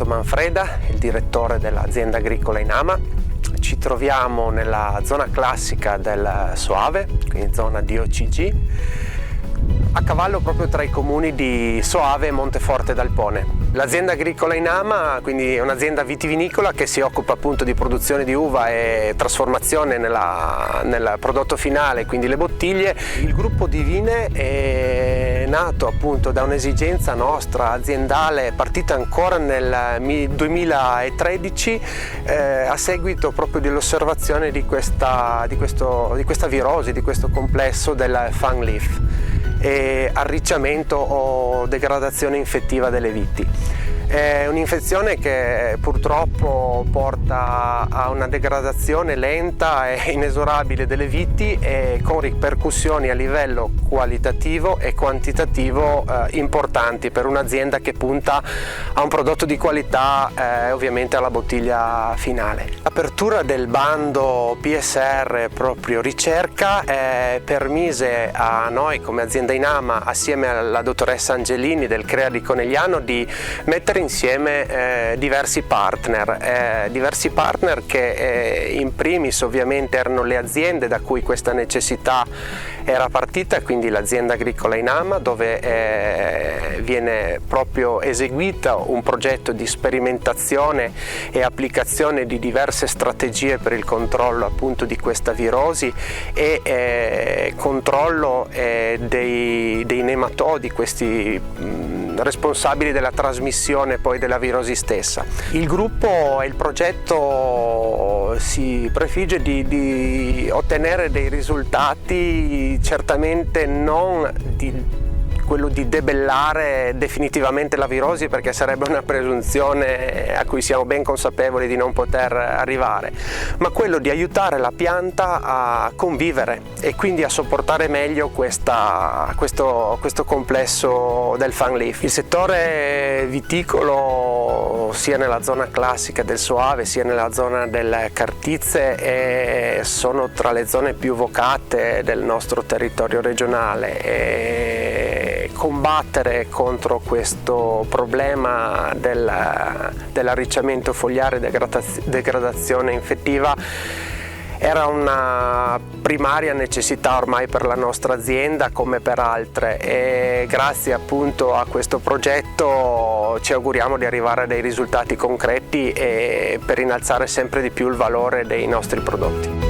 Manfreda, il direttore dell'azienda agricola Inama. Ci troviamo nella zona classica del Soave, quindi zona DOCG, a cavallo proprio tra i comuni di Soave e Monteforte d'Alpone. L'azienda agricola Inama, quindi è un'azienda vitivinicola che si occupa appunto di produzione di uva e trasformazione nel prodotto finale, quindi le bottiglie. Il gruppo di Vine è nato appunto da un'esigenza nostra aziendale, partita ancora nel 2013 a seguito proprio dell'osservazione di questa virosi, di questo complesso del fung leaf e arricciamento o degradazione infettiva delle viti. È un'infezione che purtroppo porta a una degradazione lenta e inesorabile delle viti e con ripercussioni a livello qualitativo e quantitativo importanti per un'azienda che punta a un prodotto di qualità, ovviamente alla bottiglia finale. L'apertura del bando PSR proprio ricerca permise a noi come azienda Inama, assieme alla dottoressa Angelini del CREA di Conegliano, di mettere insieme diversi partner che in primis ovviamente erano le aziende da cui questa necessità era partita, quindi l'azienda agricola Inama, dove viene proprio eseguita un progetto di sperimentazione e applicazione di diverse strategie per il controllo appunto di questa virosi e controllo dei nematodi, questi responsabili della trasmissione poi della virosi stessa. Il gruppo e il progetto si prefigge di ottenere dei risultati, certamente non quello di debellare definitivamente la virosi, perché sarebbe una presunzione a cui siamo ben consapevoli di non poter arrivare, ma quello di aiutare la pianta a convivere e quindi a sopportare meglio questo complesso del fung leaf. Il settore viticolo, sia nella zona classica del Soave sia nella zona del Cartizze, sono tra le zone più vocate del nostro territorio regionale, e combattere contro questo problema dell'arricciamento fogliare e degradazione infettiva era una primaria necessità ormai per la nostra azienda come per altre, e grazie appunto a questo progetto ci auguriamo di arrivare a dei risultati concreti e per innalzare sempre di più il valore dei nostri prodotti.